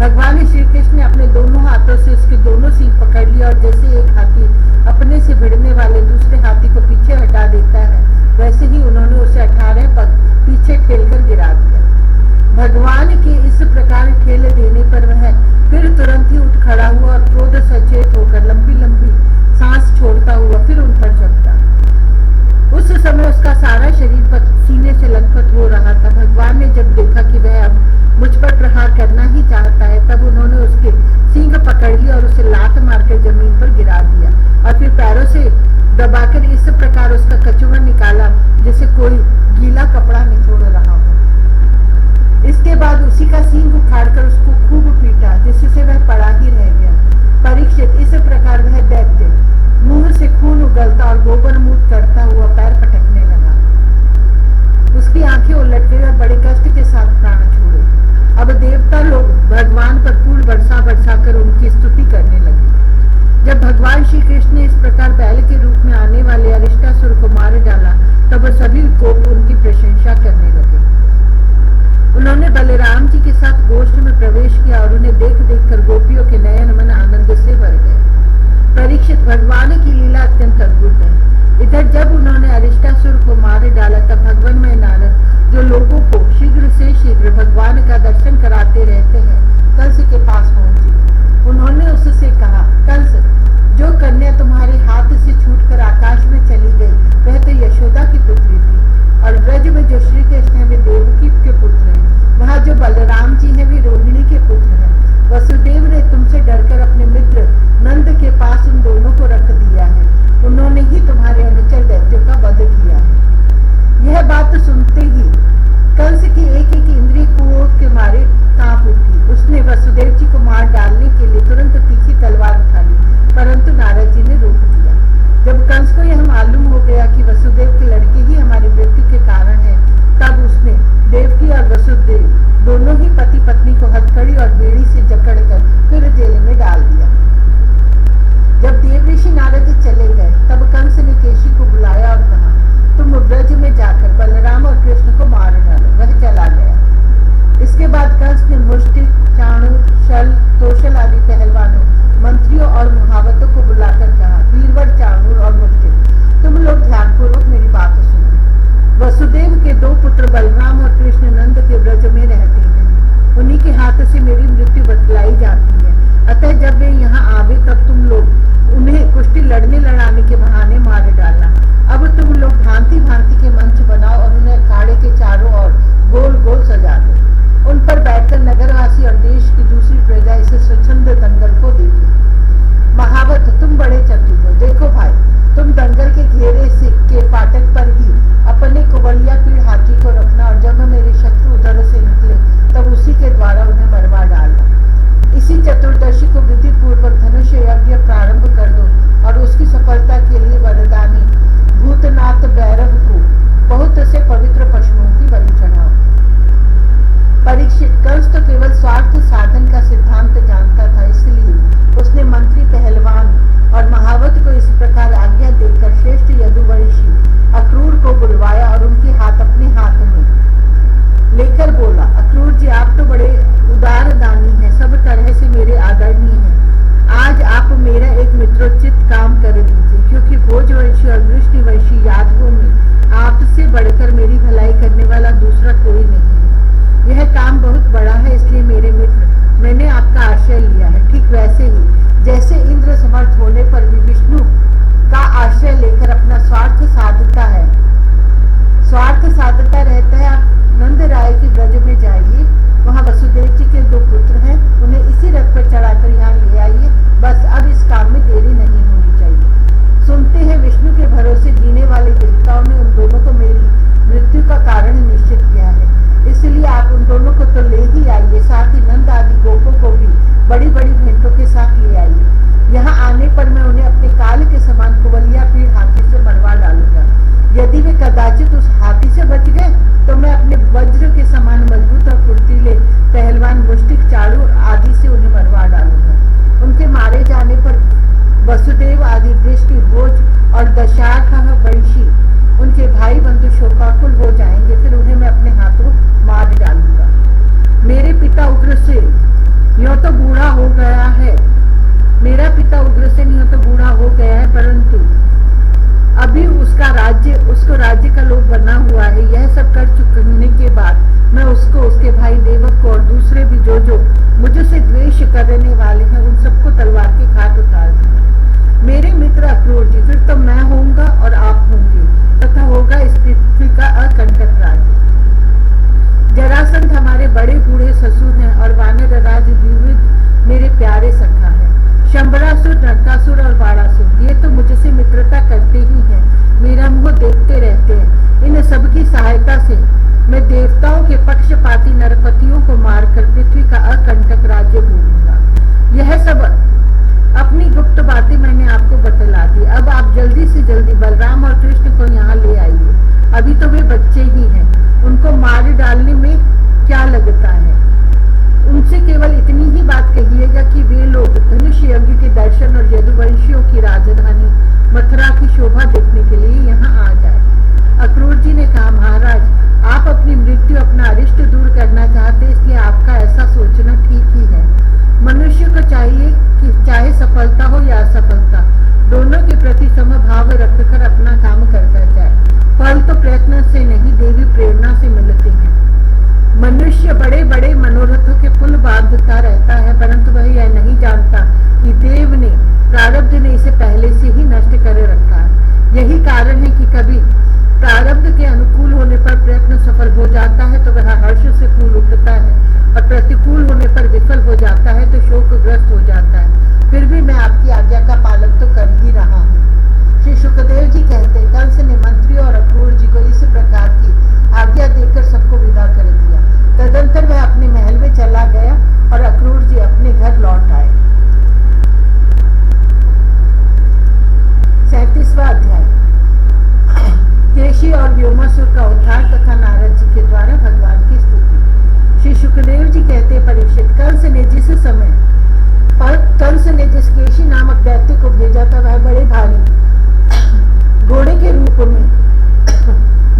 भगवान श्री कृष्ण ने अपने दोनों हाथों से उसके दोनों सींग पकड़ लिया और जैसे एक हाथी अपने से भिड़ने वाले दूसरे हाथी को पीछे हटा देता है, वैसे ही उन्होंने उसे 18 पग पीछे ठेलकर गिरा दिया। भगवान के इस प्रकार ठेल देने पर वह फिर तुरंत ही उठ खड़ा हुआ और क्रोध सचेत होकर लंबी लंबी सांस छोड़ता हुआ फिर उन पर झपटा। उस समय उसका सारा शरीर पसीने से लथपथ हो रहा था। भगवान ने जब देखा कि वह अब मुझ पर प्रहार करना ही चाहता है, तब उन्होंने उसके सींग पकड़ ली और उसे लात मारकर जमीन पर गिरा दिया और फिर पैरों से दबाकर इस प्रकार उसका कचुआ निकाला जैसे कोई गीला कपड़ा निचोड़ रहा हो। इसके बाद उसी का सींग उखाड़कर उसको खूब पीटा, जिससे वह पड़ा ही रह गया। परीक्षित, इस प्रकार वह दैत्य मुंह से खून उगलता और गोबर मूत करता हुआ पैर पटकने लगा। उसकी आंखें उलट गई और बड़े कष्ट के साथ प्राण छोड़े। अब देवता लोग भगवान पर फूल बरसा बरसा कर उनकी स्तुति करने लगे। जब भगवान श्री कृष्ण ने इस प्रकार बैल के रूप में आने वाले अरिष्टासुर को मार डाला, तब सभी गोप उनकी प्रशंसा करने लगे। उन्होंने बलराम जी के साथ गोष्ठ में प्रवेश किया और उन्हें देख देख कर गोपियों के नयन मन आनंद से भर गए। परीक्षित, भगवान की लीला अत्यंत अद्भुत है। इधर जब उन्होंने अरिष्टासुर को मार डाला, तब भगवानमय नारद, जो लोगों को शीघ्र से शीघ्र भगवान का दर्शन कराते रहते हैं, कंस के पास पहुंचे। उन्होंने उससे कहा, कंस, जो कन्या तुम्हारे हाथ से छूटकर आकाश में चली गई, वह तो यशोदा की पुत्री थी, और ब्रज में जो श्री कृष्ण है वे देवकी के पुत्र हैं। वहाँ जो बलराम जी हैं वे रोहिणी के पुत्र हैं। वसुदेव ने तुमसे डरकर अपने मित्र नंद के पास उन दोनों को रख दिया है। उन्होंने ही तुम्हारे अनुचर दैत्यों का वध किया है। यह बात सुनते ही कंस की एक एक इंद्रिय क्रोध के मारे कांप उठी। उसने वसुदेव जी को मार डालने के लिए तुरंत तीखी तलवार उठा ली, परंतु नारद जी ने रोक दिया। जब कंस को यह मालूम हो गया कि वसुदेव के लड़के ही हमारी मृत्यु के कारण है, तब उसने देवकी और वसुदेव दोनों ही पति पत्नी को हथकड़ी और बेड़ी से जकड़कर फिर जेल में डाल दिया। जब देव ऋषि नारद चले गए, तब कंस ने केशी को बुलाया और कहा, तुम ब्रज में जाकर बलराम और कृष्ण को मार डालो। वह चला गया। इसके बाद कंस ने मुष्टि, चाणूर, शल, तोशल आदि पहलवानों तो बूढ़ा हो गया है, मेरा पिता उग्रसेन यह तो बूढ़ा हो गया है, परंतु अभी उसको राज्य का लोभ बना हुआ है। यह सब कर चुकने के बाद मैं उसको, उसके भाई देवक को और दूसरे भी जो मुझसे द्वेष करने वाले हैं उन सबको तलवार की घात उतार दूंगा। मेरे मित्र अक्रूर जी, फिर तो मैं होऊंगा और आप होंगे तथा होगा इस पृथ्वी का अकंटक राज्य। जरासंध हमारे बड़े बूढ़े ससुर हैं और वानर राज द्विविद मेरे प्यारे सखा है। शंबरासुर, नरकासुर और बाणासुर ये तो मुझसे मित्रता करते ही हैं, मेरा मुंह देखते रहते हैं। इन सब की सहायता से मैं देवताओं के पक्षपाती नरपतियों को मारकर पृथ्वी का अकंटक राज्य भूलूंगा। यह सब अपनी गुप्त बातें मैंने आपको बतला दी। अब आप जल्दी से जल्दी बलराम और कृष्ण को यहाँ ले आइए। अभी तो वे बच्चे ही हैं, उनको मार डालने में क्या लगता है। उनसे केवल इतनी ही बात कहिएगा कि वे लोग धनुष यज्ञ के दर्शन और यदुवंशियों की राजधानी मथुरा की शोभा देखने के लिए यहाँ आ जाए। अक्रूर जी ने कहा, महाराज आप अपनी मृत्यु, अपना अरिष्ट दूर करना चाहते, इसलिए आपका ऐसा सोचना ठीक ही है। मनुष्य को चाहिए कि चाहे सफलता हो या असफलता, दोनों के प्रति समभाव रखकर अपना काम करता जाए। फल तो प्रयत्न से नहीं, देवी प्रेरणा से मिलते हैं। मनुष्य बड़े बड़े मनोरथों के पुल बांधता रहता है, परंतु वह यह नहीं जानता कि देव ने, प्रारब्ध ने इसे पहले से ही नष्ट कर रखा है। यही कारण है कि कभी प्रारब्ध के अनुकूल होने पर प्रयत्न सफल हो जाता है तो वह हर्ष से फूल उठता है, और प्रतिकूल होने पर विफल हो जाता है तो शोकग्रस्त हो जाता है। फिर भी मैं आपकी आज्ञा का पालन तो कर ही रहा हूँ। श्री शुकदेव जी कहते, कंस ने मंत्री और अक्रूर जी को इस प्रकार की आज्ञा देकर सबको विदा कर दिया। तदंतर वह अपने महल में चला गया और अक्रूर जी अपने घर लौट आए। 37वां अध्याय, केशी और व्योमासुर का उद्धार तथा नारद जी के द्वारा भगवान की स्तुति। श्री शुकदेव जी कहते, परीक्षित, कंस ने जिस केशी नामक दैत्य को भेजा था वह बड़े भारी घोड़े के रूप में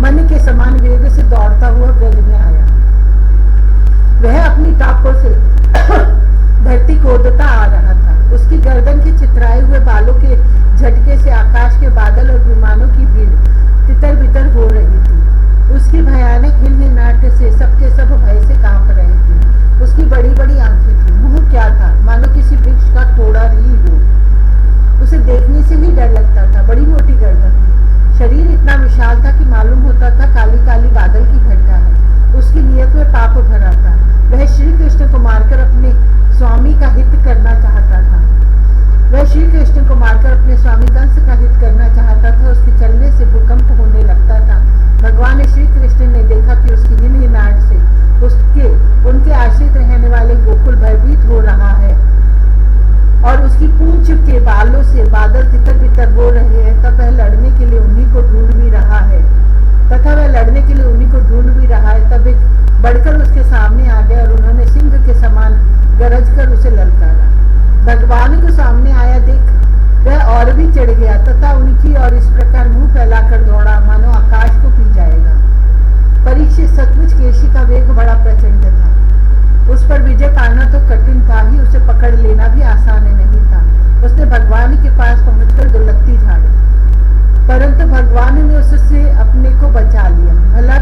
मन के समान वेग से दौड़ता हुआ ब्रज में आया। वह अपनी टापों से धरती खोदता आ रहा था। उसकी गर्दन के चितराए हुए बालों के झटके से आकाश के बादल और विमानों की भीड़ तितर बितर हो रही थी। उसकी भयानक हिलहिलाहट से सबके सब भय से कांप रहे थे। उसकी बड़ी बड़ी आंखें थी, मुंह क्या था, मानो किसी वृक्ष का तोड़ा ही हो। उसे देखने से ही डर लगता था। बड़ी मोटी गर्दन थी, शरीर इतना विशाल था कि मालूम होता था काली काली बादल की घटा है। उसकी नियत में पाप भरा था। वह श्री कृष्ण को मारकर अपने स्वामी का हित करना चाहता था। कंस का हित करना चाहता था। उसके चलने से भूकंप होने लगता था। भगवान श्री कृष्ण ने देखा कि उसकी हिलहिलाहट से उनके आश्रित रहने वाले गोकुल भयभीत हो रहा है और उसकी पूंछ के बालों से बादल तितर बितर हो रहे हैं। तब वह लड़ने के लिए उन्हीं को ढूंढ भी रहा है तब एक बढ़कर उसके सामने आ गए और उन्होंने सिंह के समान गरज कर उसे ललकारा। भगवान को सामने आया देख वह और भी चढ़ गया तथा उनकी और इस प्रकार मुंह फैलाकर दौड़ा मानो आकाश को पी जाएगा। परीक्षित, सचमुच केशी का वेग बड़ा प्रचंड था। उस पर विजय पाना तो कठिन था ही, उसे पकड़ लेना भी आसान नहीं था। उसने भगवान के पास पहुंचकर दो लत्ती झाड़ी, परंतु भगवान ने उससे अपने को बचा लिया। भला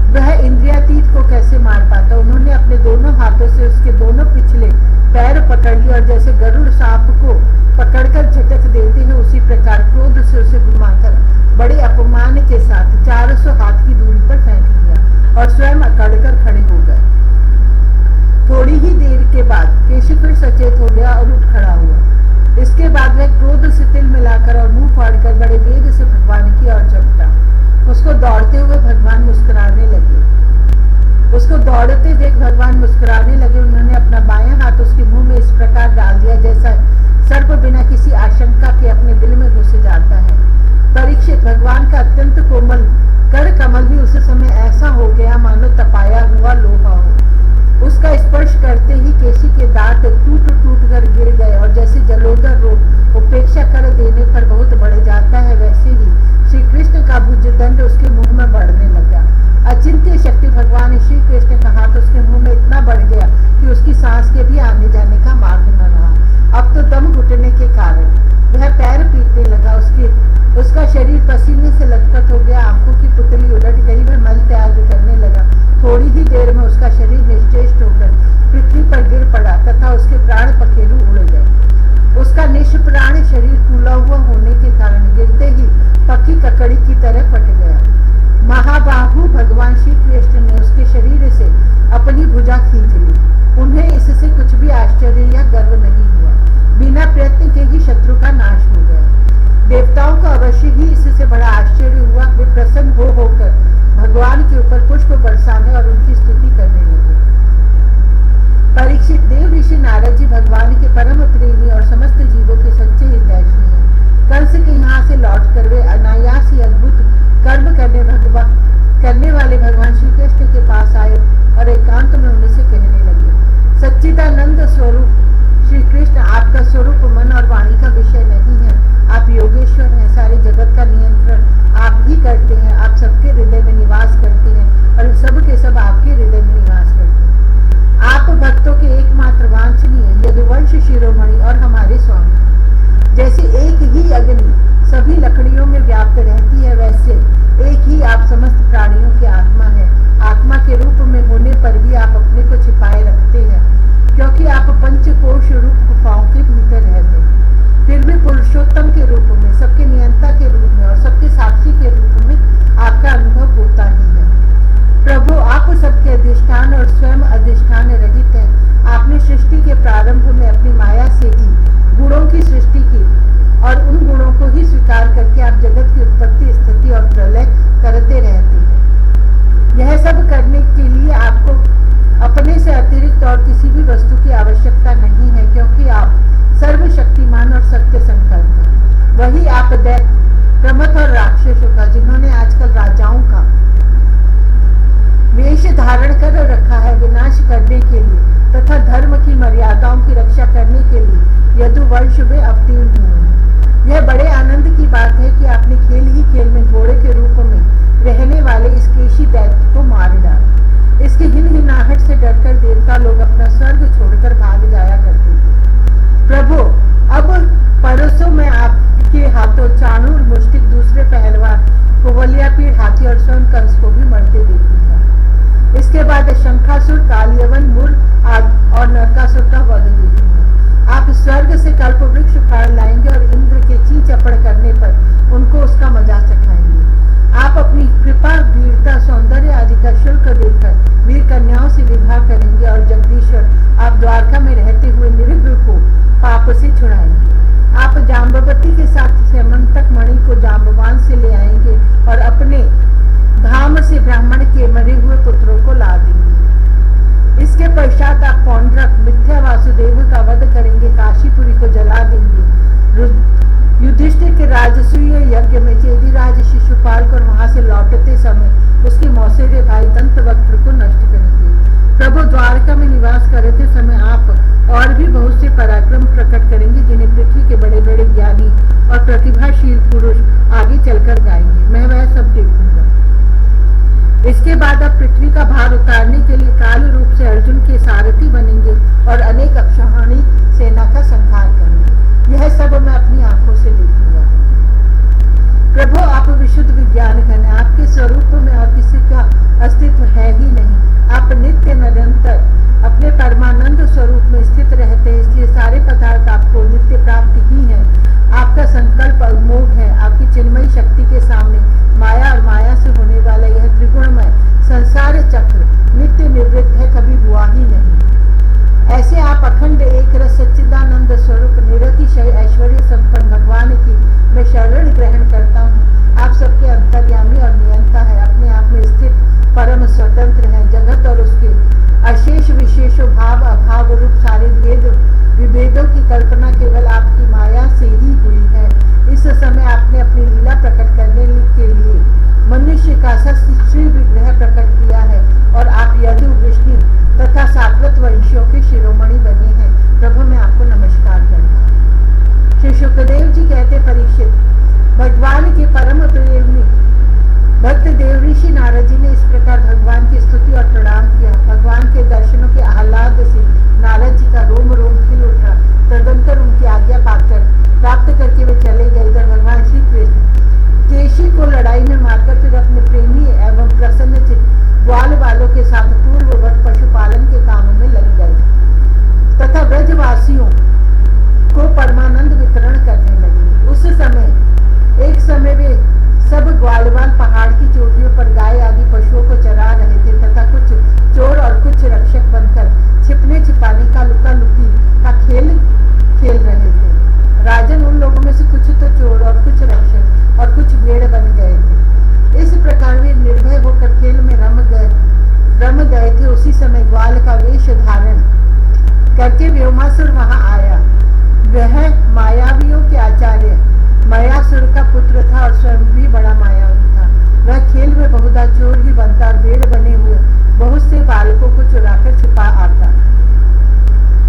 वह इंद्रियातीत को कैसे मार पाता। उन्होंने अपने दोनों हाथों से उसके दोनों पिछले पैर पकड़ लिए और जैसे गरुड़ सांप को पकड़कर झटक देते हैं उसी प्रकार क्रोध से उसे घुमाकर बड़े अपमान के साथ 400 हाथ की दूरी पर फेंक दिया और स्वयं अकड़कर खड़े हो गए। थोड़ी ही देर के बाद पुष्प बरसाने और उनकी स्तुति करने लगे। परीक्षित, देव ऋषि नारद जी भगवान के परम प्रेमी और समस्त जीवों के सच्चे हितैषी हैं। कंस के यहाँ से लौटकर वे अनायास ही अद्भुत कर्म करने वाले भगवान श्री कृष्ण के पास आए और एकांत में उन्हीं से कहने लगे, सच्चिदानंद स्वरूप श्री कृष्ण, आपका स्वरूप मन और वाणी का विषय नहीं है। आप योगेश्वर हैं, सारे जगत का नियंत्रण आप ही करते हैं। आप सबके हृदय में निवास करते हैं और सब के सब आपके हृदय में निवास करते हैं। आप भक्तों के एकमात्र वांछनीय यदुवंश शिरोमणि और हमारे स्वामी। जैसे एक ही अग्नि सभी लकड़ियों में व्याप्त रहती है, वैसे एक ही आप समस्त प्राणियों की आत्मा है। आत्मा के रूप में होने पर भी आप अपने को छिपाए रखते हैं, क्योंकि आप पंचकोश रूप गुफाओं के भीतर रहते हैं। फिर भी पुरुषोत्तम के रूप में, सबके नियंता के रूप में और सबके साक्षी के रूप में आपका अनुभव होता ही है। प्रभु, आप सबके अधिष्ठान और स्वयं अधिष्ठान रहित हैं। आपने सृष्टि के प्रारंभ में अपनी माया से ही गुणों की सृष्टि की और उन गुणों को ही स्वीकार करके आप जगत की उत्पत्ति, स्थिति और प्रलय करते रहते हैं। यह सब करने के लिए आपको अपने से अतिरिक्त और किसी भी वस्तु की आवश्यकता नहीं है, क्योंकि आप सर्वशक्तिमान और सत्य संकल्प हैं। वही आप दैत्य, प्रमथ और राक्षसों का, जिन्होंने आजकल राजाओं का वेश धारण कर रखा है विनाश करने के लिए तथा धर्म की मर्यादाओं की रक्षा करने के लिए यदुवंश में अवतीर्ण हुए हैं। यह बड़े आनंद की बात है कि आपने खेल ही खेल में घोड़े के रूप में रहने वाले इस केशी दैत्य को मार डाला। इसकी हिनहिनाहट से डरकर देवता लोग अपना स्वर्ग छोड़कर भाग जाया करते थे। प्रभु, अब परसों में आपके हाथों चाणूर, मुष्टिक, दूसरे पहलवान, कुवलियापीड़, हाथी और स्वयं कंस को भी मरते देखूंगा। इसके बाद शंखासुर, कालयवन, मूर और नरकासुर का वध देखूंगा। आप स्वर्ग से कल्प वृक्ष उखाड़ लाएंगे और इंद्र के ची चपड़ करने पर उनको उसका मजा चखाएंगे। आप अपनी कृपा, वीरता, सौंदर्य आदि का शुल्क देकर वीर कन्याओं से विवाह करेंगे और जगदीश्वर, आप द्वारका में रहते हुए निरुद्र को पाप से छुड़ाएंगे। आप जाम्बवती के साथ सेमंतक मणि को जाम्बवान से ले आएंगे और अपने धाम से ब्राह्मण के मरे हुए पुत्रों को ला देंगे। इसके पश्चात आप पौंड्रक, मिथ्या वासुदेव का वध करेंगे, काशीपुरी को जला देंगे। युधिष्ठिर के राजसूय यज्ञ में चेदीराज शिशुपाल को वहां से लौटते समय उसके मौसेरे भाई दंतवक्त्र को नष्ट करेंगे। प्रभु, द्वारका में निवास करते समय आप और भी बहुत से पराक्रम प्रकट करेंगे, जिन्हें पृथ्वी के बड़े बड़े ज्ञानी और प्रतिभाशील पुरुष आगे चलकर गाएंगे। मैं वह सब देखूंगा। इसके बाद आप पृथ्वी का भार उतारने के लिए काल रूप से अर्जुन के सारथी बनेंगे और अनेक अक्षौहिणी सेना का संहार करेंगे। यह सब मैं अपनी आंखों से देखूंगा। प्रभु, आप विशुद्ध विज्ञान घन हैं। आपके स्वरूप में और किसी का अस्तित्व है ही नहीं। आप नित्य निरंतर अपने परमानंद स्वरूप में स्थित रहते हैं, इसलिए सारे पदार्थ आपको नित्य प्राप्त ही है। आपका संकल्प अमोघ है। आपकी चिन्मयी शक्ति के सामने माया और माया से होने वाला यह त्रिगुणमय संसार चक्र नित्य निवृत्त है, कभी हुआ ही नहीं। ऐसे आप अखंड एक रस सच्चिदानंद स्वरूप निरतिशय ऐश्वर्य संपन्न भगवान की मैं शरण ग्रहण करता हूँ। आप सबके अंतर्यामी और नियंता है, अपने आप में स्थित परम स्वतंत्र है। जगत और उसके अशेष विशेषो भाव अभाव रूप सारे भेद विभेदों की कल्पना केवल आपकी माया से ही हुई है। इस समय आपने अपनी लीला प्रकट करने के लिए मनुष्य का श्री विग्रह प्रकट किया है और आप यदु, विष्णु तथा सात्वत वंशियों के शिरोमणि बने हैं। प्रभु, मैं आपको नमस्कार करता हूँ। श्री शुकदेव जी कहते, परीक्षित, भगवान के परम प्रेमी भक्त देव ऋषि नारद जी ने इस प्रकार भगवान की स्तुति और प्रणाम किया। भगवान के दर्शनों के आह्लाद से नारद जी का रोम रोम खिल उठा। तदंतर उनकी आज्ञा प्राप्त करके वे चले गए। इधर भगवान श्री कृष्ण केशी को लड़ाई में मारकर फिर अपने प्रेमी एवं प्रसन्नचित्त ग्वाल वालों के साथ पूर्ववत पशुपालन के काम में लग गए तथा ब्रजवासियों को परमानंद वितरण करने लगे। उस समय एक समय वे सब ग्वालवाल पहाड़ की चोटियों पर गाय आदि पशुओं को चरा रहे थे तथा कुछ चोर और कुछ रक्षक बनकर छिपने छिपाने का लुका लुकी व्योमासुर वहां आया। वह मायावियों के आचार्य मयासुर का पुत्र था और स्वयं भी बड़ा मायावी था। वह खेल में बहुधा चोर ही बनता और भेड़ बने हुए बहुत से बालकों को चुराकर छिपा आता।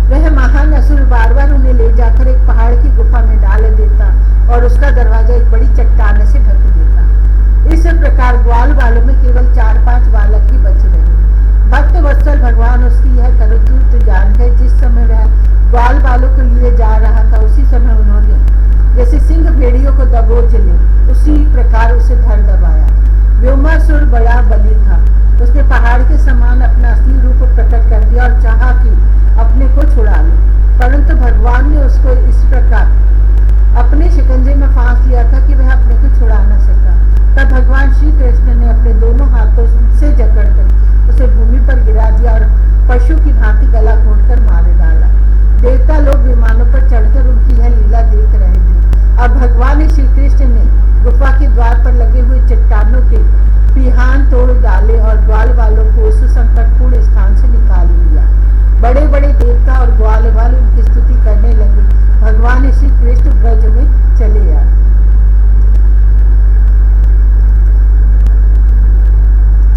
वह महान असुर बार बार उन्हें ले जाकर एक पहाड़ की गुफा में डाल देता और उसका दरवाजा एक बड़ी चट्टान से ढक देता। इस प्रकार ग्वाल बालों में केवल 4-5 बालक ही बच रहे। भक्त वत्सल भगवान उसकी यह करतूत जान गए। जिस समय वह